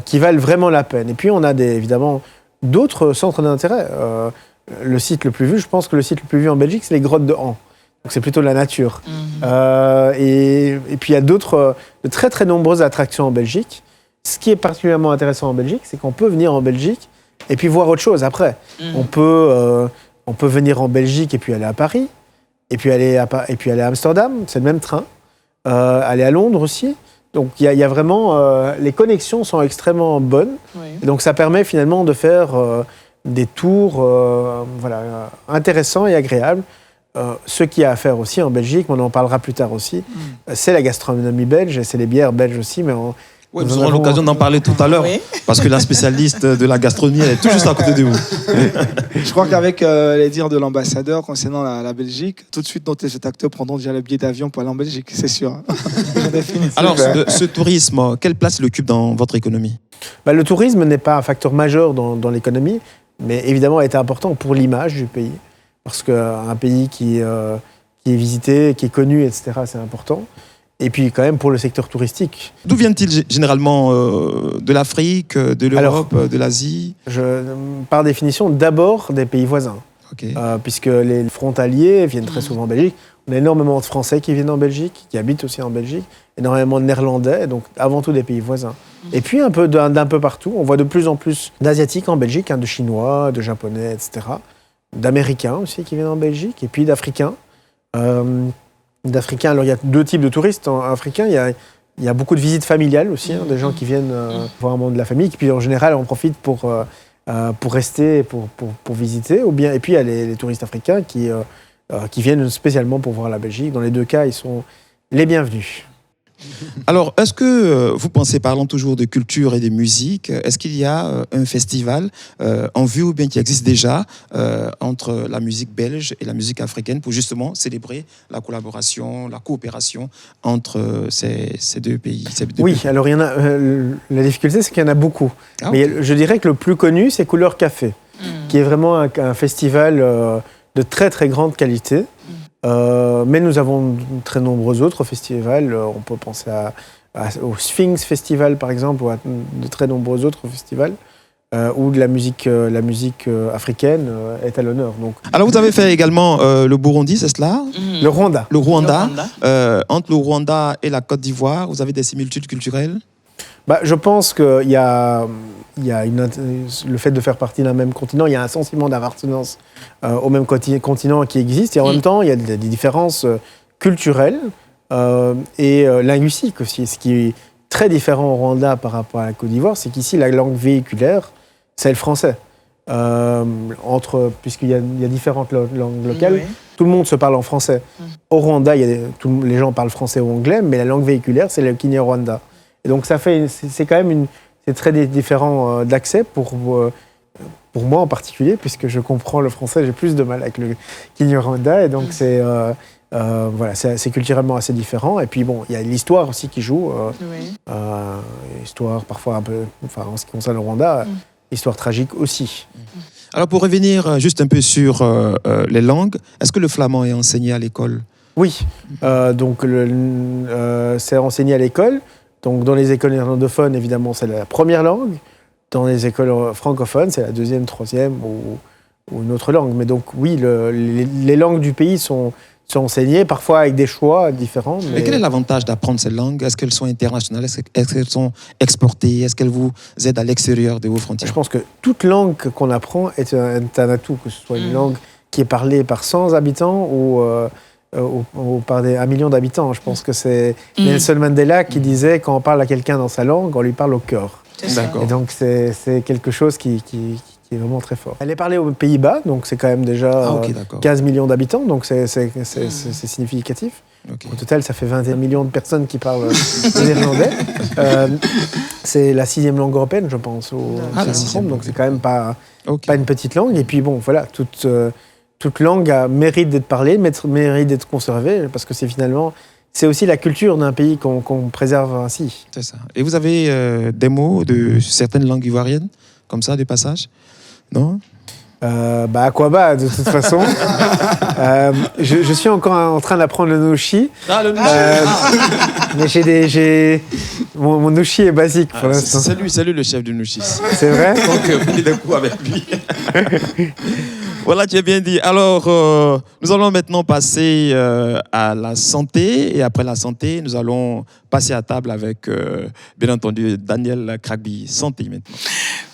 qui valent vraiment la peine. Et puis on a évidemment d'autres centres d'intérêt. Le site le plus vu, je pense que le site le plus vu en Belgique, c'est les grottes de Han. Donc c'est plutôt la nature. Et puis il y a de très très nombreuses attractions en Belgique. Ce qui est particulièrement intéressant en Belgique, c'est qu'on peut venir en Belgique et puis voir autre chose après. On peut venir en Belgique et puis aller à Paris, et puis aller à Amsterdam, c'est le même train, aller à Londres aussi. Donc il y a vraiment... les connexions sont extrêmement bonnes. Oui. Et donc ça permet finalement de faire des tours intéressants et agréables. Ce qu'il y a à faire aussi en Belgique, on en parlera plus tard aussi, c'est la gastronomie belge, et c'est les bières belges aussi, mais oui, nous aurons l'occasion d'en parler tout à l'heure, parce que la spécialiste de la gastronomie, elle est tout juste à côté de vous. Je crois qu'avec les dires de l'ambassadeur concernant la Belgique, tout de suite nos téléspectateurs prendront déjà le billet d'avion pour aller en Belgique, c'est sûr. Alors, ce tourisme, quelle place il occupe dans votre économie? Le tourisme n'est pas un facteur majeur dans l'économie, mais évidemment, il est important pour l'image du pays. Parce qu'un pays qui est visité, qui est connu, etc., c'est important. Et puis quand même pour le secteur touristique. D'où viennent-ils généralement? De l'Afrique, de l'Europe, de l'Asie? Par définition, d'abord des pays voisins. Okay. Puisque les frontaliers viennent très souvent en Belgique. On a énormément de Français qui viennent en Belgique, qui habitent aussi en Belgique. Énormément de Néerlandais, donc avant tout des pays voisins. Et puis un peu d'un peu partout. On voit de plus en plus d'Asiatiques en Belgique, de Chinois, de Japonais, etc. D'Américains aussi qui viennent en Belgique, et puis d'Africains. Alors il y a deux types de touristes africains. Il y a beaucoup de visites familiales aussi, des gens qui viennent voir un membre de la famille, qui puis en général en profitent pour rester, pour visiter. Et puis il y a les touristes africains qui viennent spécialement pour voir la Belgique. Dans les deux cas, ils sont les bienvenus. Alors, est-ce que vous pensez, parlant toujours de culture et de musique, est-ce qu'il y a un festival en vue ou bien qui existe déjà entre la musique belge et la musique africaine pour justement célébrer la collaboration, la coopération entre ces deux pays? Oui, alors il y en a, la difficulté c'est qu'il y en a beaucoup. Ah, mais okay. Je dirais que le plus connu c'est Couleur Café, qui est vraiment un festival de très très grande qualité. Mais nous avons de très nombreux autres festivals. On peut penser au Sphinx Festival, par exemple, ou à de très nombreux autres festivals où la musique africaine est à l'honneur. Donc. Alors, vous avez fait également le Burundi, c'est cela? Le Rwanda. Le Rwanda. Entre le Rwanda et la Côte d'Ivoire, vous avez des similitudes culturelles? Je pense qu'il y a le fait de faire partie d'un même continent, il y a un sentiment d'appartenance au même continent qui existe, et en même temps, il y a des différences culturelles et linguistiques aussi. Ce qui est très différent au Rwanda par rapport à la Côte d'Ivoire, c'est qu'ici, la langue véhiculaire, c'est le français. Puisqu'il y a différentes langues locales, oui. Tout le monde se parle en français. Au Rwanda, les gens parlent français ou anglais, mais la langue véhiculaire, c'est le Kinyarwanda. Et donc c'est quand même c'est très différent d'accès pour moi en particulier, puisque je comprends le français, j'ai plus de mal avec le Kinyarwanda, et donc c'est culturellement assez différent. Et puis bon, il y a l'histoire aussi qui joue, histoire parfois un peu, en ce qui concerne le Rwanda, histoire tragique aussi. Alors pour revenir juste un peu sur les langues, est-ce que le flamand est enseigné à l'école? Oui, donc c'est enseigné à l'école. Donc, dans les écoles néerlandophones, évidemment, c'est la première langue. Dans les écoles francophones, c'est la deuxième, troisième ou une autre langue. Mais donc, oui, les langues du pays sont enseignées, parfois avec des choix différents. Mais quel est l'avantage d'apprendre ces langues? Est-ce qu'elles sont internationales? Est-ce qu'elles sont exportées? Est-ce qu'elles vous aident à l'extérieur de vos frontières? Je pense que toute langue qu'on apprend est un atout, que ce soit une langue qui est parlée par 100 habitants ou par 1 million d'habitants. Je pense que c'est Nelson Mandela qui disait, quand on parle à quelqu'un dans sa langue, on lui parle au cœur. Et donc c'est quelque chose qui est vraiment très fort. Elle est parlée aux Pays-Bas, donc c'est quand même déjà 15 millions d'habitants, donc c'est significatif. Okay. Au total, ça fait 21 millions de personnes qui parlent néerlandais. C'est la 6e langue européenne, je pense, donc c'est quand même pas une petite langue. Et puis bon, voilà, toute langue mérite d'être parlée, mérite d'être conservée, parce que c'est aussi la culture d'un pays qu'on préserve ainsi. C'est ça. Et vous avez des mots de certaines langues ivoiriennes, comme ça, des passages? Non? Aquaba, de toute façon. Je suis encore en train d'apprendre le Nushi. Le Nushi. Mais mon Nushi est basique pour l'instant. C'est lui le chef du Nushi. C'est vrai? Donc, prenez des coups avec lui. Voilà, tu as bien dit. Alors, nous allons maintenant passer à la santé. Et après la santé, nous allons passer à table avec, bien entendu, Daniel Kragby. Santé maintenant.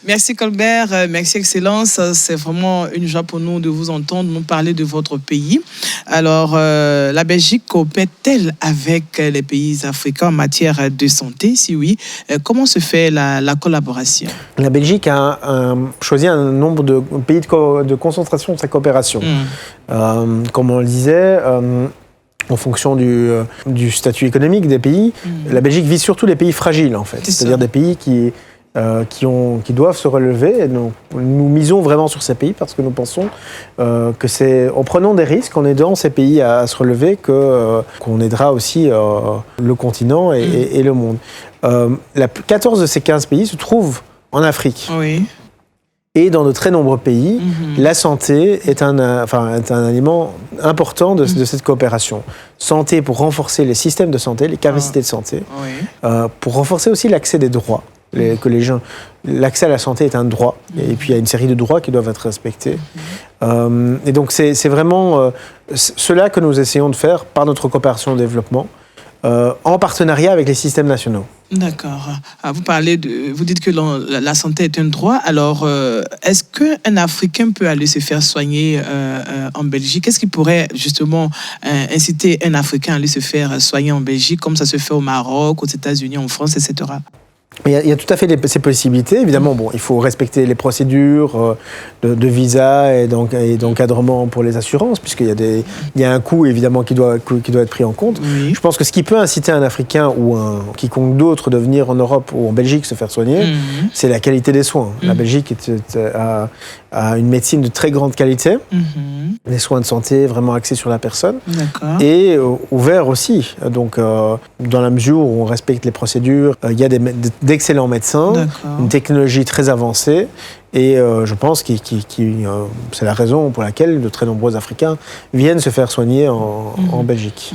Merci Colbert, merci Excellence. C'est vraiment une joie pour nous de vous entendre nous parler de votre pays. Alors, la Belgique coopère-t-elle avec les pays africains en matière de santé? Si oui, comment se fait la collaboration? La Belgique a choisi un nombre de pays de concentration de sa coopération. Comme on le disait, en fonction du statut économique des pays, la Belgique vise surtout les pays fragiles, en fait. C'est-à-dire des pays qui doivent se relever. Et nous misons vraiment sur ces pays parce que nous pensons que c'est en prenant des risques, en aidant ces pays à se relever, qu'on aidera aussi le continent et le monde. 14 de ces 15 pays se trouvent en Afrique. Oui. Et dans de très nombreux pays, la santé est un élément important de cette coopération. Santé pour renforcer les systèmes de santé, les capacités de santé, pour renforcer aussi l'accès des droits. L'accès à la santé est un droit, et puis il y a une série de droits qui doivent être respectés. Et donc c'est vraiment cela que nous essayons de faire par notre coopération au développement, en partenariat avec les systèmes nationaux. D'accord. Vous dites que la santé est un droit. Alors, est-ce qu'un Africain peut aller se faire soigner en Belgique? Qu'est-ce qui pourrait justement inciter un Africain à aller se faire soigner en Belgique, comme ça se fait au Maroc, aux États-Unis, en France, etc.? Il y a tout à fait ces possibilités. Évidemment, il faut respecter les procédures de visa et d'encadrement pour les assurances, puisqu'il y a un coût, évidemment, qui doit être pris en compte. Oui. Je pense que ce qui peut inciter un Africain ou quiconque d'autre de venir en Europe ou en Belgique se faire soigner, c'est la qualité des soins. La Belgique a une médecine de très grande qualité, des soins de santé vraiment axés sur la personne, et ouverts aussi. Donc, dans la mesure où on respecte les procédures, il y a d'excellents médecins, une technologie très avancée, et je pense que c'est la raison pour laquelle de très nombreux Africains viennent se faire soigner en Belgique.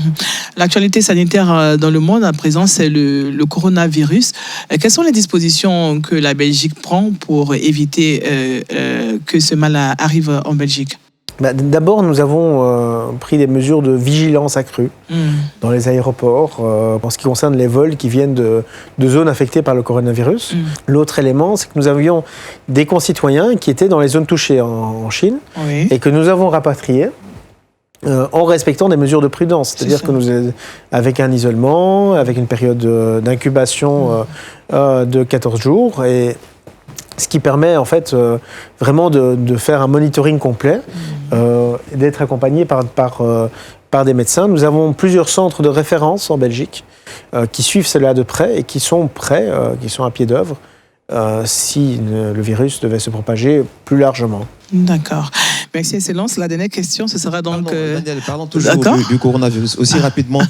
L'actualité sanitaire dans le monde à présent, c'est le coronavirus. Quelles sont les dispositions que la Belgique prend pour éviter que ce mal arrive en Belgique ? D'abord, nous avons pris des mesures de vigilance accrue dans les aéroports en ce qui concerne les vols qui viennent de zones affectées par le coronavirus. L'autre élément, c'est que nous avions des concitoyens qui étaient dans les zones touchées en Chine et que nous avons rapatriés en respectant des mesures de prudence. C'est-à-dire que avec un isolement, avec une période d'incubation de 14 jours, et ce qui permet en fait vraiment de faire un monitoring complet, d'être accompagné par des médecins. Nous avons plusieurs centres de référence en Belgique qui suivent cela de près et qui sont prêts, qui sont à pied d'œuvre si le virus devait se propager plus largement. D'accord. Merci, Excellence. La dernière question, ce sera donc... Daniel, parlons toujours du coronavirus. Aussi rapidement,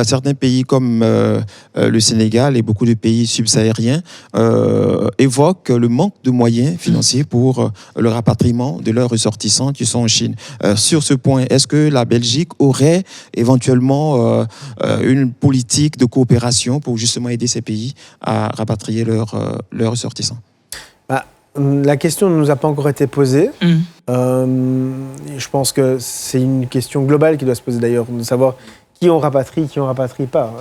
certains pays comme le Sénégal et beaucoup de pays subsahariens évoquent le manque de moyens financiers pour le rapatriement de leurs ressortissants qui sont en Chine. Sur ce point, est-ce que la Belgique aurait éventuellement une politique de coopération pour justement aider ces pays à rapatrier leurs ressortissants ? La question ne nous a pas encore été posée. Je pense que c'est une question globale qui doit se poser d'ailleurs, de savoir qui on rapatrie pas.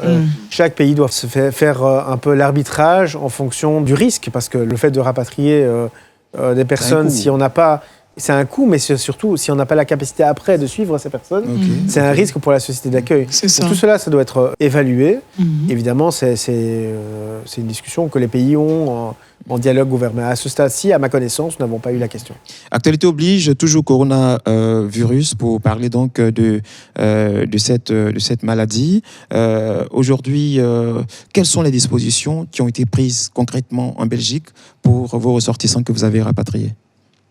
Chaque pays doit se faire un peu l'arbitrage en fonction du risque, parce que le fait de rapatrier des personnes, si on n'a pas... C'est un coût, mais surtout, si on n'a pas la capacité après de suivre ces personnes, c'est un risque pour la société d'accueil. Tout cela, ça doit être évalué. Évidemment, c'est une discussion que les pays ont en dialogue ouvert. Mais à ce stade-ci, à ma connaissance, nous n'avons pas eu la question. Actualité oblige, toujours coronavirus, pour parler donc de cette maladie. Aujourd'hui, quelles sont les dispositions qui ont été prises concrètement en Belgique pour vos ressortissants que vous avez rapatriés ?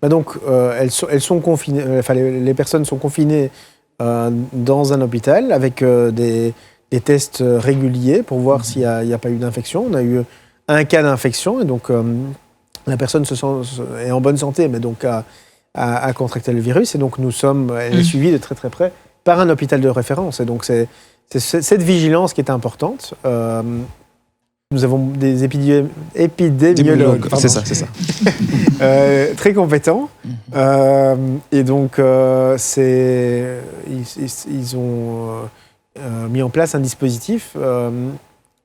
Donc, elles sont confinées, les personnes sont confinées dans un hôpital avec des tests réguliers pour voir s'il n'y a pas eu d'infection. On a eu un cas d'infection et donc la personne est en bonne santé, mais donc a contracté le virus. Et donc, elle est suivie de très très près par un hôpital de référence. Et donc, c'est cette vigilance qui est importante. Nous avons des épidémiologues. C'est ça. Très compétents. Et donc, ils ont mis en place un dispositif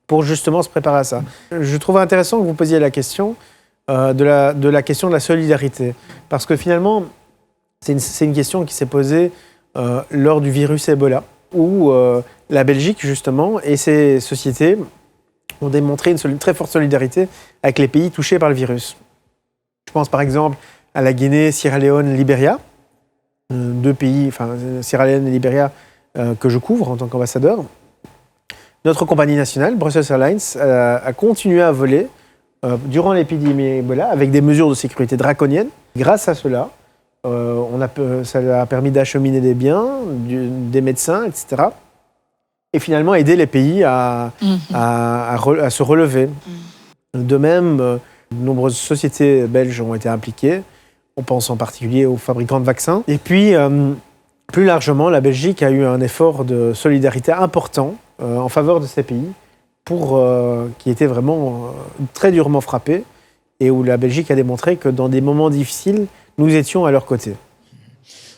pour justement se préparer à ça. Je trouve intéressant que vous posiez la question de la question de la solidarité. Parce que finalement, c'est une question qui s'est posée lors du virus Ebola, où la Belgique, justement, et ses sociétés ont démontré une très forte solidarité avec les pays touchés par le virus. Je pense par exemple à la Guinée, Sierra Leone, Libéria, deux pays, Sierra Leone et Libéria, que je couvre en tant qu'ambassadeur. Notre compagnie nationale, Brussels Airlines, a continué à voler durant l'épidémie Ebola avec des mesures de sécurité draconiennes. Grâce à cela, ça a permis d'acheminer des biens, des médecins, etc. Et finalement aider les pays à se relever. De même, de nombreuses sociétés belges ont été impliquées. On pense en particulier aux fabricants de vaccins. Et puis, plus largement, la Belgique a eu un effort de solidarité important en faveur de ces pays qui étaient vraiment très durement frappés et où la Belgique a démontré que dans des moments difficiles, nous étions à leur côté.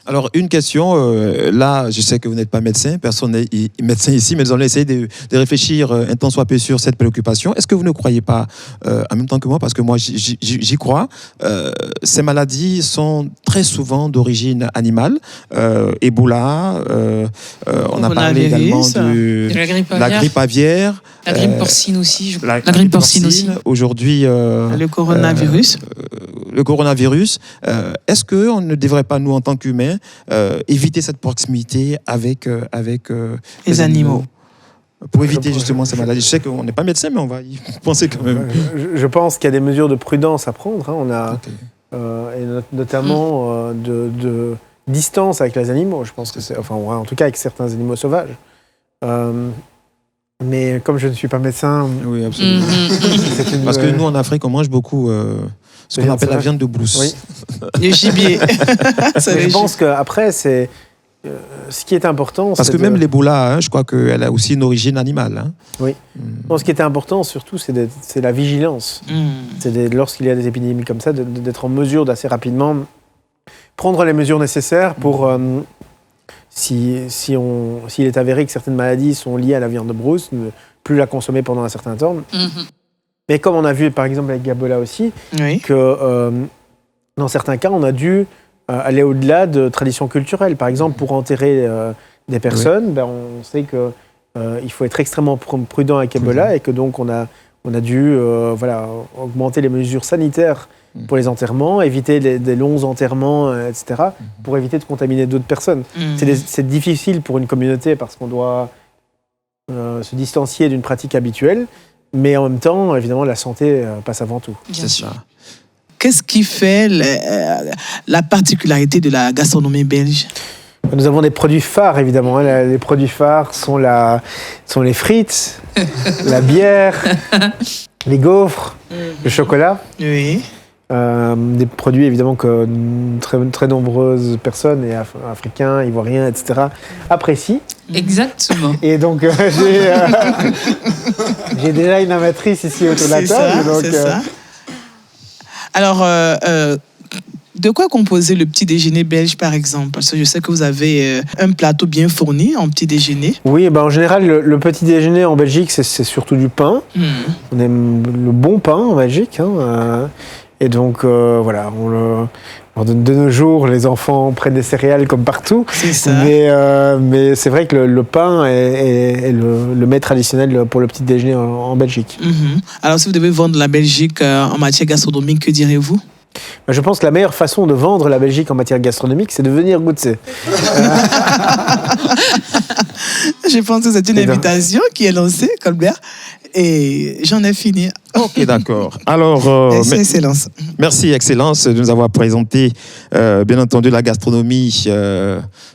Alors, une question, là, je sais que vous n'êtes pas médecin, personne n'est médecin ici, mais nous allons essayer de réfléchir un temps soit peu sur cette préoccupation. Est-ce que vous ne croyez pas, en même temps que moi, parce que moi, j'y crois, ces maladies sont très souvent d'origine animale. Ebola, on a parlé également de la grippe aviaire. La grippe porcine aussi, je crois. La grippe porcine aussi. Aujourd'hui, le coronavirus. Le coronavirus. Est-ce qu'on ne devrait pas, nous, en tant qu'humains, éviter cette proximité avec les animaux? Pour éviter justement ces maladies. Je sais qu'on n'est pas médecin, mais on va y penser quand même. Je pense qu'il y a des mesures de prudence à prendre. Hein. On a et notamment de distance avec les animaux. Je pense que c'est, enfin, en tout cas avec certains animaux sauvages. Mais comme je ne suis pas médecin, oui, absolument. Parce que nous en Afrique, on mange beaucoup ce qu'on appelle la viande de brousse. Oui. Le gibier. Je pense qu'après, c'est ce qui est important. Parce que même l'Ebola, hein, je crois qu'elle a aussi une origine animale. Hein. Oui. Ce qui est important surtout, c'est la vigilance. Lorsqu'il y a des épidémies comme ça, d'être en mesure d'assez rapidement prendre les mesures nécessaires pour, s'il est avéré que certaines maladies sont liées à la viande de brousse, ne plus la consommer pendant un certain temps. Mais comme on a vu par exemple avec Ebola aussi, que dans certains cas, on a dû aller au-delà de traditions culturelles. Par exemple, pour enterrer des personnes, on sait qu'il faut être extrêmement prudent avec Ebola et que donc on a dû augmenter les mesures sanitaires pour les enterrements, éviter des longs enterrements, etc., pour éviter de contaminer d'autres personnes. C'est difficile pour une communauté parce qu'on doit se distancier d'une pratique habituelle, mais en même temps, évidemment, la santé passe avant tout. C'est ça. Qu'est-ce qui fait la particularité de la gastronomie belge? Nous avons des produits phares, évidemment. Les produits phares sont les frites, la bière, les gaufres, le chocolat. Oui. Des produits, évidemment, que très, très nombreuses personnes, et africains, ivoiriens, etc., apprécient. Exactement. Et donc, j'ai déjà une amatrice ici autour de la table. C'est ça. Alors, de quoi composer le petit déjeuner belge, par exemple? Parce que je sais que vous avez un plateau bien fourni en petit déjeuner. Oui, en général, le petit déjeuner en Belgique, c'est surtout du pain. On aime le bon pain en Belgique. Et donc, voilà, de nos jours, les enfants prennent des céréales comme partout. C'est ça. Mais c'est vrai que le pain est le mets traditionnel pour le petit déjeuner en Belgique. Alors, si vous devez vendre la Belgique en matière gastronomique, que direz-vous? Je pense que la meilleure façon de vendre la Belgique en matière gastronomique, c'est de venir goûter. Je pense que c'est une invitation qui est lancée, Colbert. Et j'en ai fini. Ok, d'accord. Alors, merci, Excellence. Merci, Excellence, de nous avoir présenté, bien entendu, la gastronomie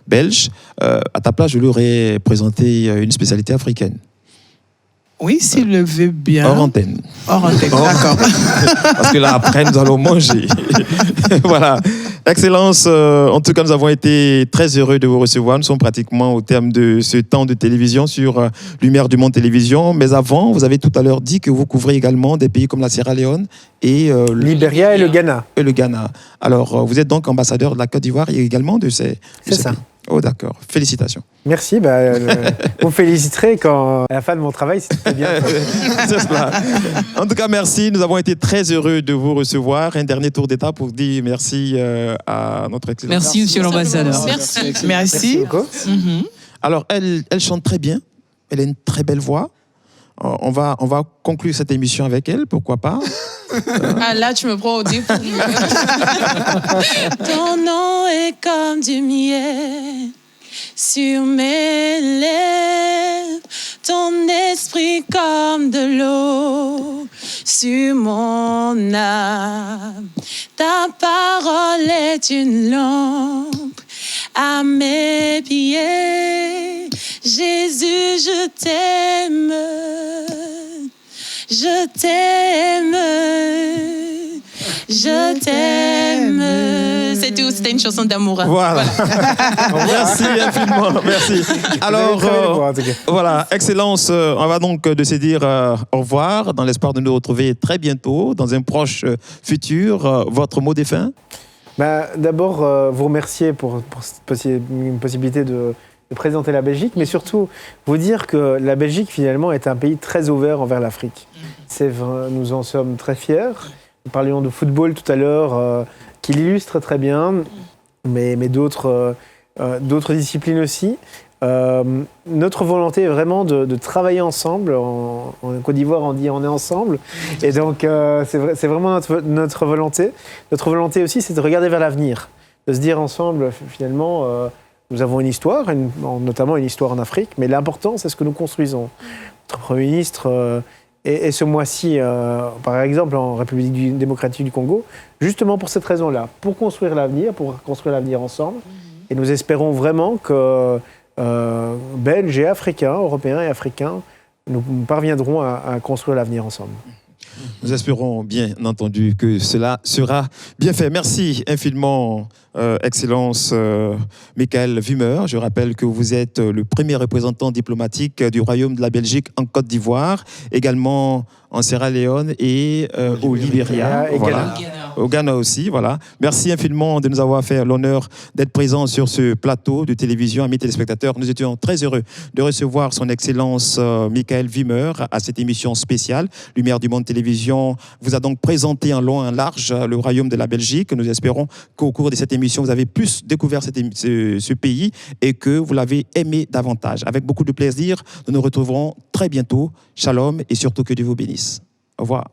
belge. À ta place, je leur ai présenté une spécialité africaine. Oui, s'il le veut bien. Hors antenne. Hors antenne, d'accord. Parce que là, après, nous allons manger. Voilà. Excellence, en tout cas, nous avons été très heureux de vous recevoir. Nous sommes pratiquement au terme de ce temps de télévision sur Lumière du Monde Télévision. Mais avant, vous avez tout à l'heure dit que vous couvrez également des pays comme la Sierra Leone et Libéria et le Ghana. Et le Ghana. Alors, vous êtes donc ambassadeur de la Côte d'Ivoire et également de ces C'est ça. pays. Oh, d'accord. Félicitations. Merci. Vous me féliciterez quand, à la fin de mon travail, si c'était bien. C'est cela. En tout cas, merci. Nous avons été très heureux de vous recevoir. Un dernier tour d'étape pour dire merci à notre excellence. Merci, monsieur l'ambassadeur. Merci. beaucoup. Alors, elle chante très bien. Elle a une très belle voix. On va conclure cette émission avec elle, pourquoi pas. Ah là, tu me prends au dépourvu. Ton nom est comme du miel sur mes lèvres, ton esprit comme de l'eau sur mon âme. Ta parole est une lampe à mes pieds. Jésus, je t'aime. Je t'aime, je t'aime. C'est tout, c'était une chanson d'amour. Voilà. Merci infiniment, merci. Alors, voilà, Excellence, on va donc de se dire au revoir, dans l'espoir de nous retrouver très bientôt, dans un proche futur. Votre mot de fin? D'abord, vous remercier pour une possibilité de présenter la Belgique, mais surtout vous dire que la Belgique, finalement, est un pays très ouvert envers l'Afrique. C'est vrai, nous en sommes très fiers. Nous parlions de football tout à l'heure, qui l'illustre très bien, mais d'autres disciplines aussi. Notre volonté est vraiment de travailler ensemble. En Côte d'Ivoire, on dit on est ensemble. Et donc, c'est vraiment notre volonté. Notre volonté aussi, c'est de regarder vers l'avenir, de se dire ensemble, finalement, nous avons une histoire, notamment une histoire en Afrique, mais l'important, c'est ce que nous construisons. Notre Premier ministre est ce mois-ci, par exemple, en République démocratique du Congo, justement pour cette raison-là, pour construire l'avenir ensemble. Et nous espérons vraiment que Belges et Africains, Européens et Africains, nous parviendrons à construire l'avenir ensemble. Nous espérons bien entendu que cela sera bien fait. Merci infiniment, Excellence Michael Wimmer. Je rappelle que vous êtes le premier représentant diplomatique du Royaume de la Belgique en Côte d'Ivoire, également en Sierra Leone et au Libéria. Voilà. Au Ghana aussi, voilà. Merci infiniment de nous avoir fait l'honneur d'être présents sur ce plateau de télévision. Amis téléspectateurs, nous étions très heureux de recevoir son Excellence Michael Wimmer à cette émission spéciale. Lumière du Monde Télévision vous a donc présenté en long et en large le Royaume de la Belgique. Nous espérons qu'au cours de cette émission, vous avez plus découvert ce pays et que vous l'avez aimé davantage. Avec beaucoup de plaisir, nous nous retrouverons très bientôt. Shalom et surtout que Dieu vous bénisse. Au revoir.